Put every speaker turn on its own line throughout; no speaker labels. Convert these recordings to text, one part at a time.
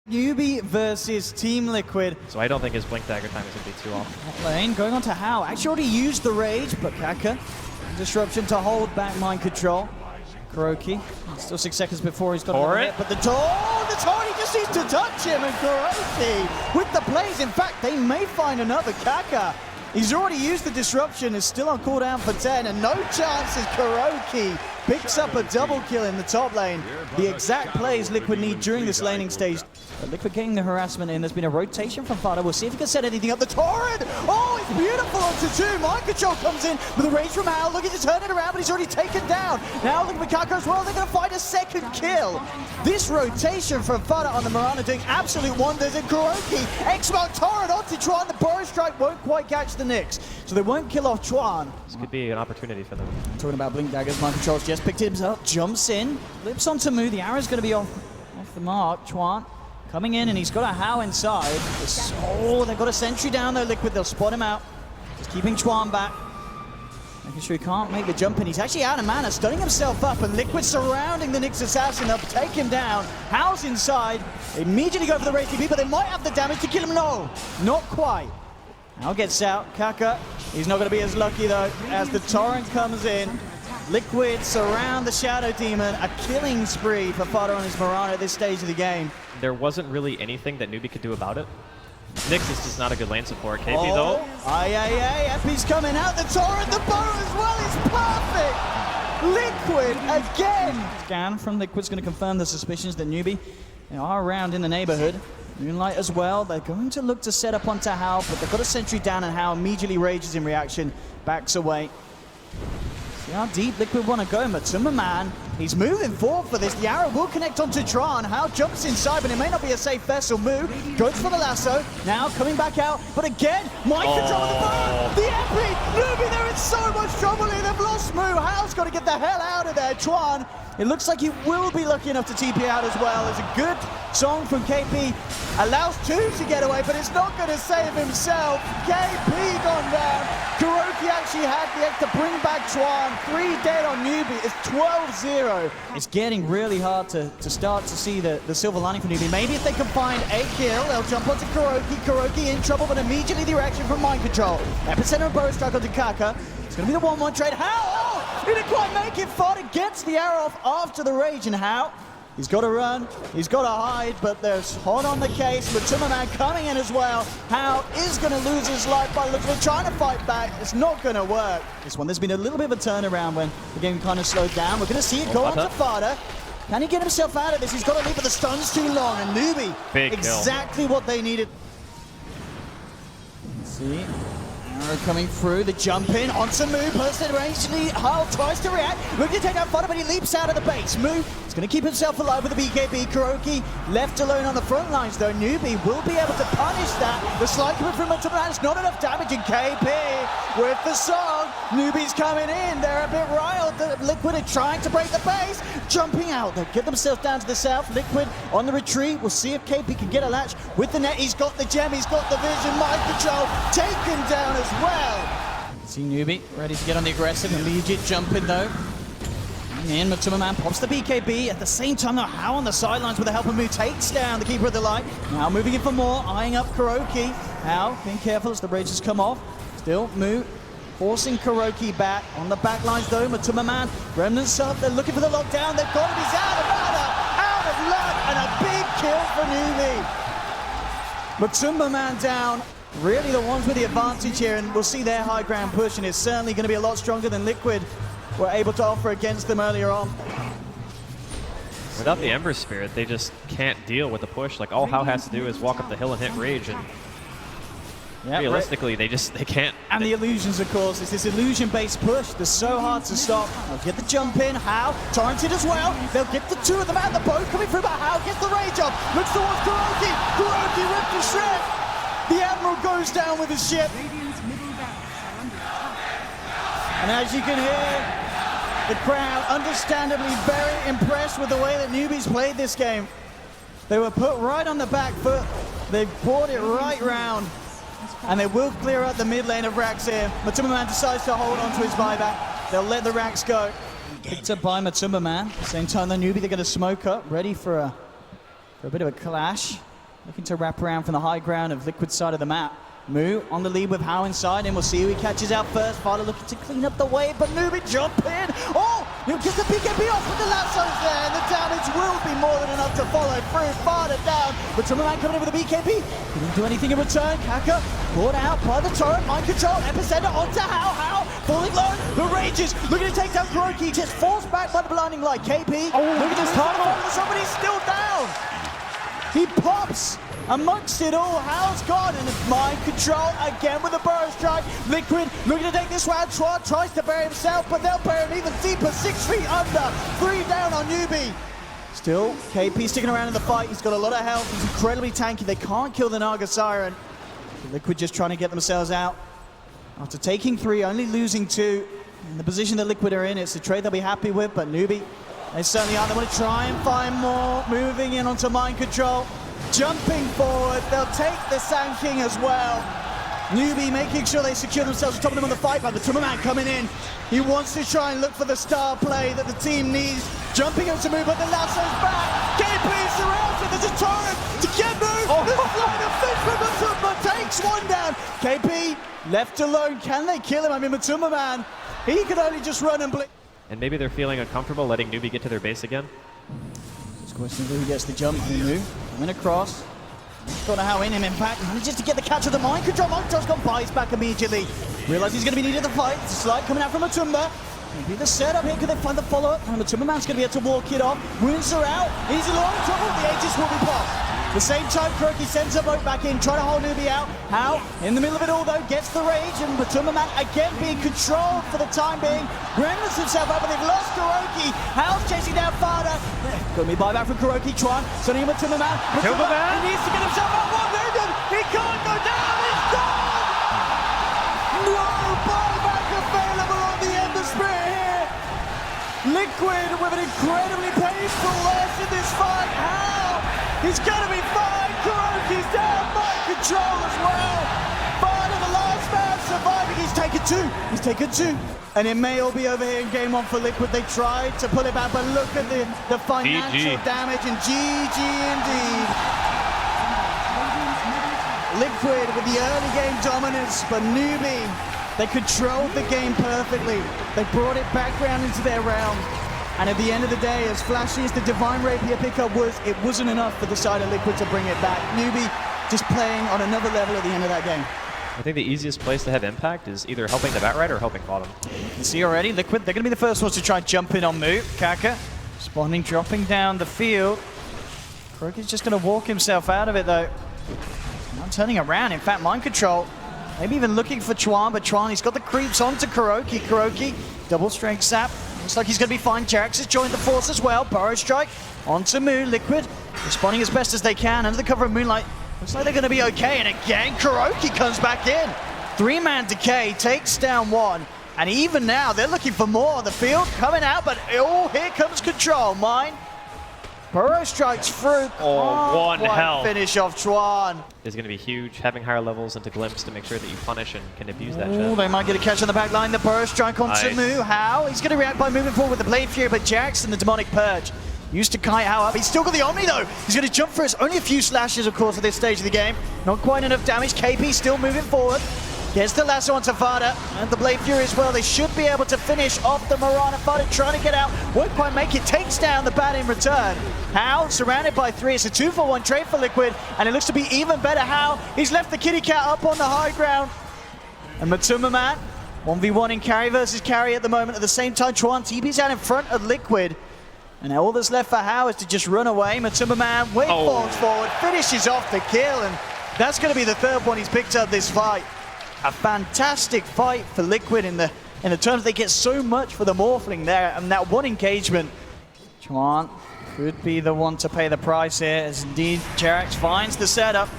Newbee versus Team Liquid.
So I don't think his Blink Dagger time is going to be too off.
Lane going on to How. Actually already used the Rage, but Kaka. Disruption to hold back mind control. Kuroki. Still 6 seconds before he's got to hit, but the Tori just needs to touch him, and Kuroki with the plays. In fact, they may find another Kaka. He's already used the disruption, is still on cooldown for 10, and no chance as Kuroki picks up a double kill in the top lane. The exact plays Liquid need during this laning stage. But Liquid getting the harassment in. There's been a rotation from Fada. We'll see if he can set anything up. The Torrent! Oh, it's beautiful onto 2. Mind control comes in with a rage from Al. Looking to turn it around, but he's already taken down. Now looking for Kaka as well. They're going to find a second kill. This rotation from Fada on the Mirana doing absolute wonders. And Kuroki, X-Mark Torrent onto Chuan. The Burrow Strike won't quite catch the Nyx, so they won't kill off Chuan.
This could be an opportunity for them.
Talking about Blink Daggers, Mind Control's just picked him up, jumps in, flips onto Mu. The arrow's going to be off the mark. Chuan coming in, and he's got a How inside. Oh, they've got a sentry down though, Liquid. They'll spot him out. Just keeping Chuan back. Making sure he can't make the jump in. He's actually out of mana, stunning himself up, and Liquid surrounding the Nyx assassin. They'll take him down. How's inside. They immediately go for the Rage TP, but they might have the damage to kill him. No, not quite. How gets out. Kaka, he's not going to be as lucky though, as the Torrent comes in. Liquid surround the Shadow Demon. A killing spree for Fada on his Mirana at this stage of the game.
There wasn't really anything that Newbee could do about it. Nyx is just not a good lane support. KP though.
Epi's coming out. The Torrent, the bow as well is perfect. Liquid again. Scan from Liquid's going to confirm the suspicions that Newbee are around in the neighborhood. Moonlight as well. They're going to look to set up onto How, but they've got a sentry down, and How immediately rages in reaction, backs away. See how deep Liquid want to go. Matuma Man, he's moving forward for this. The arrow will connect onto Tron. How jumps inside, but it may not be a safe vessel. Mu goes for the lasso. Now coming back out, but again, mind control of the bow. The Epic, Newbee, they're in so much trouble here. They've lost Mu. How's got to get the hell out of there. Chuan, it looks like he will be lucky enough to TP out as well. It's a good song from KP. Allows 2 to get away, but it's not going to save himself. KP gone down. Kuroki actually had the egg to bring back Chuan. 3 dead on Newbee. It's 12-0. It's getting really hard to start to see the silver lining for Newbee. Maybe if they can find a kill, they'll jump onto Kuroki. Kuroki in trouble, but immediately the reaction from Mind Control. Epicenter of Burrow Strike onto Kaka. It's going to be the 1-1 trade. How? He didn't quite make it. Fada gets the arrow off after the Rage, and How? He's got to run, he's got to hide, but there's hot on the case. Matuma Man coming in as well. How is going to lose his life by looks. We're trying to fight back. It's not going to work. This one, there's been a little bit of a turnaround when the game kind of slowed down. We're going to see it go on to Fada. Can he get himself out of this? He's got to leave, but the stun's too long. And Newbee, exactly what they needed. Let's see. Arrow coming through, the jump in onto Mu, posted range. Hull tries to react, looking to take out Fada, but he leaps out of the base. Mu is going to keep himself alive with the BKB. Kuroki left alone on the front lines though. Newbee will be able to punish that. The slide coming from Matuma, it's not enough damage, and KP with the song. Newbee's coming in, they're a bit riled. The Liquid are trying to break the base, jumping out. They'll get themselves down to the south. Liquid on the retreat. We'll see if KP can get a latch with the net. He's got the gem, he's got the vision. Mind control, taken down as well. See Newbee ready to get on the aggressive. Immediate jump in though. In, Matuma Man pops the BKB. At the same time though, How on the sidelines with the help of Mu takes down the Keeper of the Light. Now moving in for more, eyeing up Kuroki. How being careful as the rages come off. Still Mu forcing Kuroki back. On the back lines though, Matuma Man, remnants up, they're looking for the lockdown. They've got him, he's out of mana, out of luck, and a big kill for Newbee. Matuma Man down. Really the ones with the advantage here, and we'll see their high ground push, and it's certainly going to be a lot stronger than Liquid were able to offer against them earlier on.
Without the Ember Spirit, they just can't deal with the push. Like, all How has to do is walk up the hill and hit Rage, and realistically, they can't.
And the illusions, of course, it's this illusion-based push that's so hard to stop. They'll get the jump in, How, torrented as well. They'll get the 2 of them out, the boat coming through, but How gets the Rage off. Looks towards Kuroki. Kuroki ripped to shred. The Admiral goes down with his ship. And as you can hear, the crowd understandably very impressed with the way that Newbee's played this game. They were put right on the back foot. They've brought it right round. And they will clear out the mid lane of Rax here. Matuma Man decides to hold on to his buyback. They'll let the Rax go. Picked up by Matuma Man. Same time the Newbee, they're going to smoke up, ready for a bit of a clash. looking to wrap around from the high ground of Liquid's side of the map. Moo on the lead with How inside, and we'll see who he catches out first. Fada looking to clean up the way, but Newbee jump in. Oh, he'll get the BKB off with the lassos there, and the damage will be more than enough to follow through. Fada down, but Timberman coming in with the BKB. Didn't do anything in return. Kaka caught out by the turret. Mind control, epicenter onto How falling low. The Rages looking to take down Kuroki, just forced back by the blinding light. KP, look at this time. Somebody's still down. He pops amongst it all. How's gone, and it's mind control again with a burrow strike. Liquid looking to take this round. Tron tries to bury himself, but they'll bury him even deeper. 6 feet under, 3 down on Newbee. Still, KP sticking around in the fight. He's got a lot of health. He's incredibly tanky. They can't kill the Naga Siren. Liquid just trying to get themselves out. After taking 3, only losing 2. In the position that Liquid are in, it's a trade they'll be happy with, but Newbee, they certainly aren't. They want to try and find more. Moving in onto mind control. Jumping forward, they'll take the Sand King as well. Newbee making sure they secure themselves, topping them on the fight, but the Timberman coming in. He wants to try and look for the star play that the team needs. Jumping up to move, but the lasso's back. KP surrounded, there's a torrent to get moved. The flight of fish from Matumba takes 1 down. KP left alone, can they kill him? I mean, Matumba man, he could only just run and blink.
And maybe they're feeling uncomfortable letting Newbee get to their base again.
Question who gets the jump and move. Coming across. Got a How in him, in fact. Manages to get the catch of the mind control. Mind control's gone by. He's back immediately. Realize he's going to be needed to fight. It's a slide coming out from Matumba. Maybe the setup here. Could they find the follow-up? And Matumba man's going to be able to walk it off. Wounds are out. He's in a lot of trouble. The Aegis will be popped. The same time, Kuroki sends a boat back in, trying to hold Newbee out. How, in the middle of it all though, gets the rage, and Matumba man again being controlled for the time being. Remembers himself up, but they've lost Kuroki. How's chasing down Fada. Going to be buyback from Kuroki. Tron, sending him Matumba man. Matumba man, he needs to get himself out. One wounded. He can't go down. He's gone. No buyback available on the end of Spirit here. Liquid with an incredibly painful loss in this fight. How? He's gonna be fine. Kuroki's down. Mind control as well. Fada, the last man surviving. He's taken 2. He's taken 2. And it may all be over here in game 1 for Liquid. They tried to pull it back, but look at the financial damage, and GG indeed. Liquid with the early game dominance, but Newbee, they controlled the game perfectly. They brought it back round into their realm. And at the end of the day, as flashy as the Divine Rapier pickup was, it wasn't enough for the side of Liquid to bring it back. Newbee just playing on another level at the end of that game.
I think the easiest place to have impact is either helping the Batrider or helping bottom.
You can see already, Liquid, they're going to be the first ones to try and jump in on Moo. Kaka, spawning, dropping down the field. Kuroki's just going to walk himself out of it, though. Not turning around. In fact, mind control. Maybe even looking for Chuan, but Chuan, he's got the creeps onto Kuroki. Kuroki, double strength sap. Looks like he's going to be fine. Jax has joined the force as well. Burrow strike onto Moo. Liquid responding as best as they can under the cover of Moonlight. Looks like they're going to be okay. And again, Kuroki comes back in. 3-man decay takes down 1. And even now, they're looking for more on the field. Coming out, but oh, here comes control. Mine. Burrow strikes through.
Oh, 1 health.
Finish off Chuan.
Is going to be huge. Having higher levels into Glimpse to make sure that you punish and can abuse that
Oh,
shit.
they might get a catch on the back line. The Burrow strike onto
Nice.
Moo. How? He's going to react by moving forward with the Blade Fury, but Jackson, the Demonic Purge, used to kite How up. He's still got the Omni though. He's going to jump for us. Only a few slashes, of course, at this stage of the game. Not quite enough damage. KP still moving forward. Gets the lasso onto Fada and the Blade Fury as well. They should be able to finish off the Mirana. Fada trying to get out. Won't quite make it. Takes down the bat in return. How? Surrounded by 3. It's a 2-for-1 trade for Liquid. And it looks to be even better. How? He's left the kitty cat up on the high ground. And Matumba man, 1v1 in carry versus carry at the moment. At the same time, Chuan TP's out in front of Liquid. And all that's left for How is to just run away. Matumba man waveforms forward, finishes off the kill. And that's going to be the 3rd one he's picked up this fight. A fantastic fight for Liquid in the terms they get so much for the Morphling there, and that one engagement. Chuan could be the one to pay the price here, as indeed Jerax finds the setup.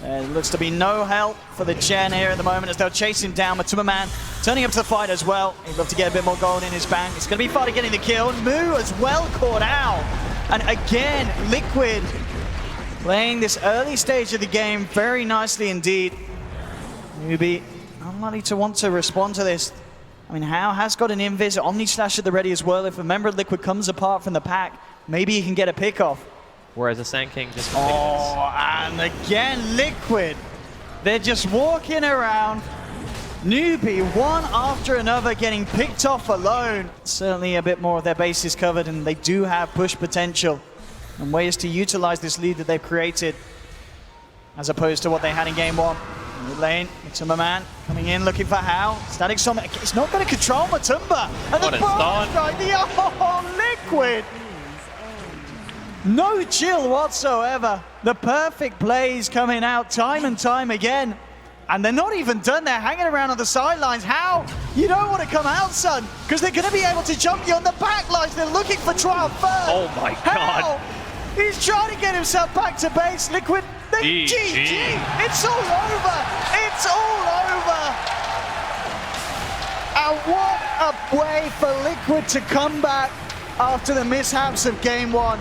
There looks to be no help for the Chen here at the moment as they'll chase him down. Matumba man turning up to the fight as well. He'd love to get a bit more gold in his bank. It's going to be Fada getting the kill. Moo as well caught out. And again, Liquid playing this early stage of the game very nicely indeed. Newbee unlikely to want to respond to this. I mean, How has got an Invis, Omni Slash at the ready as well. If a member of Liquid comes apart from the pack, maybe he can get a pick off.
whereas the Sand King just completed this.
Oh, and again, Liquid. They're just walking around. Newbee, one after another, getting picked off alone. Certainly a bit more of their bases covered, and they do have push potential and ways to utilize this lead that they've created, as opposed to what they had in game one. Mid lane, Matumba Man coming in looking for How. Static Summon, it's not going to control Matumba. And
What
the
a
bomb
stun.
strike, Liquid. No chill whatsoever. The perfect plays coming out time and time again. And they're not even done. They're hanging around on the sidelines. How? You don't want to come out, son, because they're going to be able to jump you on the back lines. They're looking for trial first.
Oh my God.
He's trying to get himself back to base. Liquid, GG. It's all over. It's all over. And what a way for Liquid to come back after the mishaps of game one.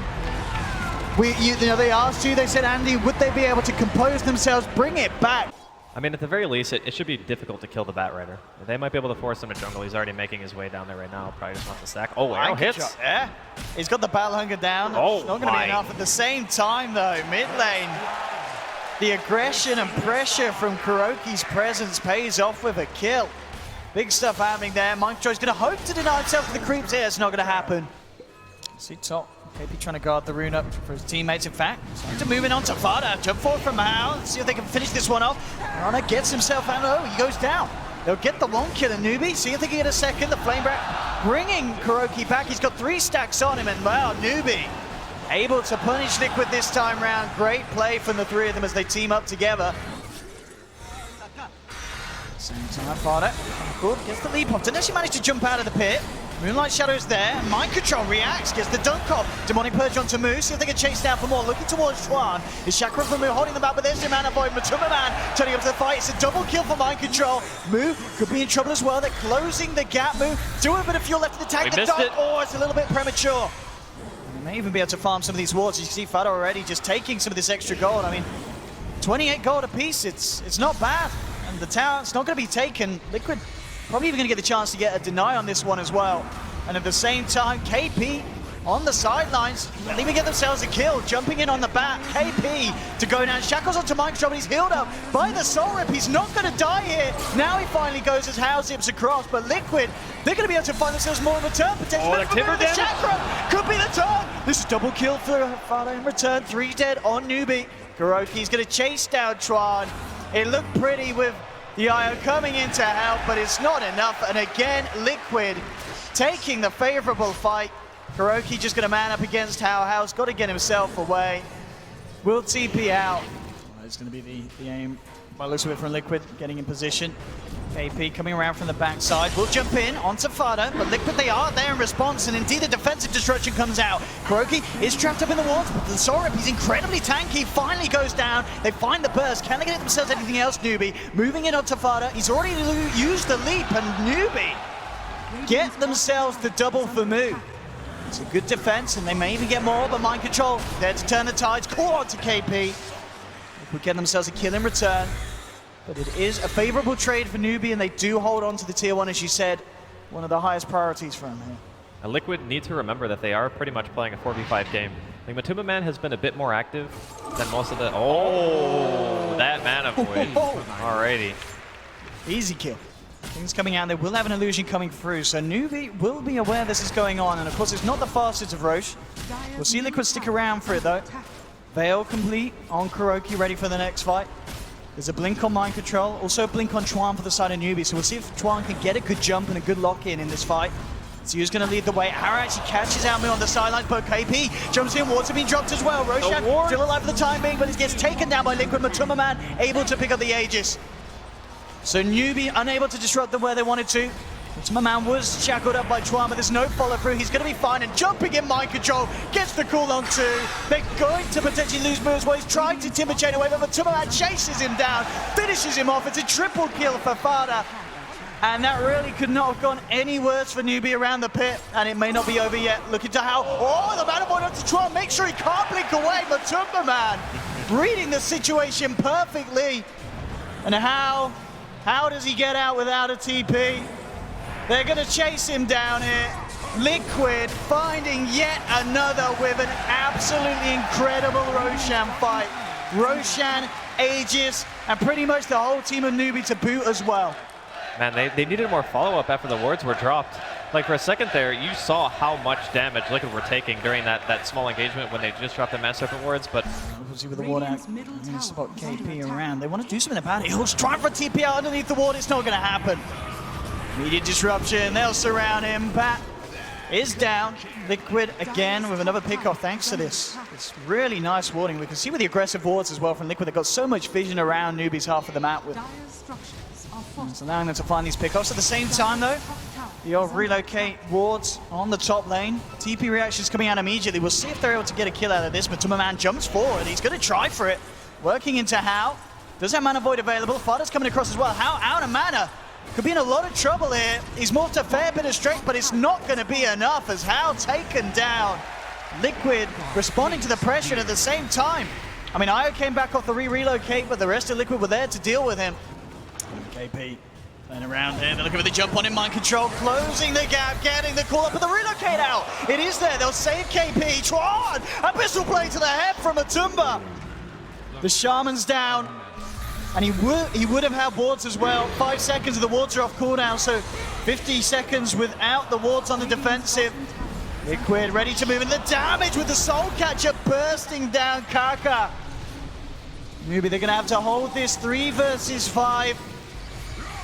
They asked you, they said, Andy, would they be able to compose themselves, bring it back?
I mean, at the very least, it should be difficult to kill the Bat Rider. They might be able to force him to jungle. He's already making his way down there right now. Probably just wants to stack. Oh, arrow hits.
Yeah, he's got the battle hunger down.
Oh,
it's not going to be enough at the same time, though. Mid lane, the aggression and pressure from Kuroky's presence pays off with a kill. Big stuff happening there. Mindcontrol's going to hope to deny himself to the creeps here. It's not going to happen. See top. KP trying to guard the rune up for his teammates, in fact. Starting to moving on to Fada. Jump forward from Mao. See if they can finish this one off. Rana gets himself out. Oh, he goes down. They'll get the one kill in Newbee. See if they can get a second. The Flame Brat bringing Kuroky back. He's got 3 stacks on him, and wow, Newbee able to punish Liquid this time round. Great play from the 3 of them as they team up together. Same time, Fada. Good. Gets the leap off. Didn't actually manage to jump out of the pit. Moonlight Shadow's there. Mind Control reacts, gets the dunk off. Demonic Purge onto Mu. See if they can chase down for more. Looking towards Chuan. Is Chakra from Mu holding them back, but there's the Mana Void. Matumba Man turning up to the fight. It's a double kill for Mind Control. Mu could be in trouble as well. They're closing the gap. Mu doing a bit of fuel left in the tank. The dunk. Oh, it's a little bit premature. They may even be able to farm some of these wards. You can see Fada already just taking some of this extra gold. I mean, 28 gold apiece. It's not bad. And the tower's not going to be taken. Liquid probably even going to get the chance to get a deny on this one as well. And at the same time, KP on the sidelines, they'll even get themselves a kill, jumping in on the bat. KP to go down. Shackles onto Mind Control, but he's healed up by the Soul Rip. He's not going to die here. Now he finally goes as How zips across, but Liquid, they're going to be able to find themselves more in return. Potentially,
oh,
the Chakra could be the turn. This is double kill for Fada in return. 3 dead on Newbee. Kuroky's going to chase down Tron. It looked pretty with the IO coming in to help, but it's not enough. And again, Liquid taking the favorable fight. Kuroky just going to man up against How. How's got to get himself away. Will TP out. Well, it's going to be the aim by the looks of it from Liquid, getting in position. KP coming around from the backside. Will jump in onto Fada, but Liquid, they are there in response, and indeed the defensive destruction comes out. Kuroky is trapped up in the walls, but the Soul Rip, he's incredibly tanky, finally goes down. They find the burst. Can they get themselves anything else, Newbee? Moving in onto Fada. He's already used the leap, and Newbee get themselves the double for Mu. It's a good defense, and they may even get more, but Mind Control there to turn the tides. Call on to KP. Liquid get themselves a kill in return. But it is a favorable trade for Newbee, and they do hold on to the tier 1, as you said. One of the highest priorities for him here.
And Liquid need to remember that they are pretty much playing a 4v5 game. Like, Matumba Man has been a bit more active than most of the... Oh, that Mana Void. Alrighty.
Easy kill. Things coming out, they will have an illusion coming through, so Newbee will be aware this is going on, and of course it's not the fastest of Roche. We'll see Liquid stick around for it though. Veil complete on Kuroky, ready for the next fight. There's a blink on Mind Control, also a blink on Chuan for the side of Newbee, so we'll see if Chuan can get a good jump and a good lock-in in this fight. So who's going to lead the way? Hara actually catches out Mu on the sidelines, but KP jumps in. Wards have been dropped as well. Roshan still alive for the time being, but he gets taken down by Liquid. Matumba Man able to pick up the Aegis. So Newbee unable to disrupt them where they wanted to. Matumba Man was shackled up by Chuan, but there's no follow through. He's going to be fine, and jumping in Mind Control gets the cooldown too. They're going to potentially lose Mu as well. He's trying to timber chain away, but Matumba Man chases him down, finishes him off. It's a triple kill for Fada. And that really could not have gone any worse for Newbee around the pit, and it may not be over yet. Looking to How. Oh, the Mana Void onto Chuan. Make sure he can't blink away. Matumba Man reading the situation perfectly. And How does he get out without a TP? They're going to chase him down here. Liquid finding yet another with an absolutely incredible Roshan fight. Roshan, Aegis, and pretty much the whole team of Newbee to boot as well.
Man, they needed more follow-up after the wards were dropped. Like, for a second there, you saw how much damage Liquid were taking during that small engagement when they just dropped the Mass Serpent wards, but...
We'll see with the ward out. I'm going to spot KP around. They want to do something about it. He'll try for a TP out underneath the ward. It's not going to happen. Immediate disruption. They'll surround him. Bat is down. Liquid again with another pickoff thanks to this. It's really nice warding. We can see with the aggressive wards as well from Liquid. They've got so much vision around Newbee's half of the map. It's allowing them to find these pickoffs. At the same time, though, the old relocate wards on the top lane. TP reactions coming out immediately. We'll see if they're able to get a kill out of this. Matuma Man jumps forward. He's going to try for it. Working into How. Does have Mana Void available. Fada's coming across as well. How out of mana. Could be in a lot of trouble here. He's morphed a fair bit of strength, but it's not going to be enough as How taken down. Liquid responding to the pressure and at the same time. I mean, Io came back off the relocate, but the rest of Liquid were there to deal with him. KP playing around here. They're looking for the jump on in mind control, closing the gap, getting the call up with the relocate out. It is there. They'll save KP. Tron! A pistol play to the head from Atumba. The Shaman's down. And he would have had wards as well. 5 seconds of the wards are off cooldown, so 50 seconds without the wards on the defensive. Liquid ready to move in. The damage with the Soul Catcher bursting down Kaka. Maybe they're going to have to hold this 3 versus 5.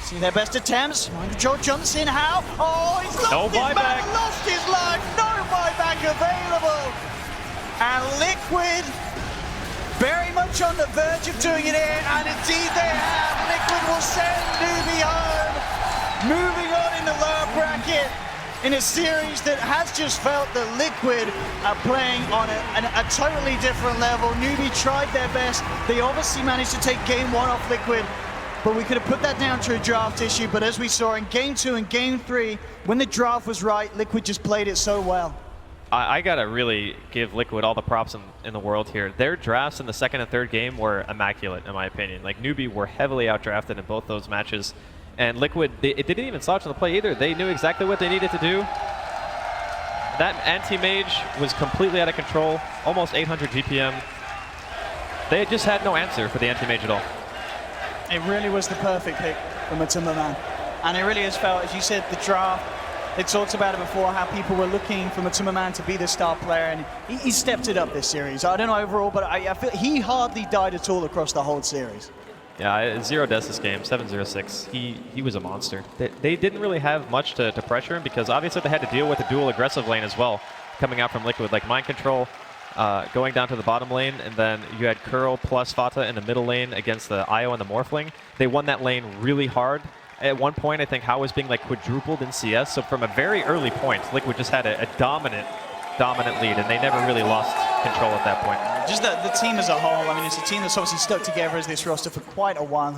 See their best attempts. Mind control jumps in. How? Oh, he's lost his back, lost his life. No buyback available. And Liquid very much on the verge of doing it here, and indeed they have. Liquid will send Newbee home. Moving on in the lower bracket in a series that has just felt that Liquid are playing on a totally different level. Newbee tried their best. They obviously managed to take game 1 off Liquid, but we could have put that down to a draft issue. But as we saw in game 2 and game 3, when the draft was right, Liquid just played it so well.
I gotta really give Liquid all the props in the world here. Their drafts in the second and third game were immaculate, in my opinion. Like, Newbee were heavily outdrafted in both those matches. And Liquid, it didn't even slouch on the play either. They knew exactly what they needed to do. That anti-mage was completely out of control, almost 800 GPM. They just had no answer for the anti-mage at all.
It really was the perfect pick for Matuma Man. And it really has felt, as you said, the draft. They talked about it before, how people were looking for Matuma Man to be the star player, and he stepped it up this series. I don't know overall, but I feel he hardly died at all across the whole series.
Yeah, 0 deaths this game, 7-0-6. He was a monster. They didn't really have much to pressure him because obviously they had to deal with the dual aggressive lane as well, coming out from Liquid, like mind control, going down to the bottom lane, and then you had Curl plus Fata in the middle lane against the Io and the Morphling. They won that lane really hard. At one point, I think How was being like quadrupled in CS, so from a very early point, Liquid just had a dominant lead, and they never really lost control at that point.
Just the team as a whole, I mean, it's a team that's obviously stuck together as this roster for quite a while.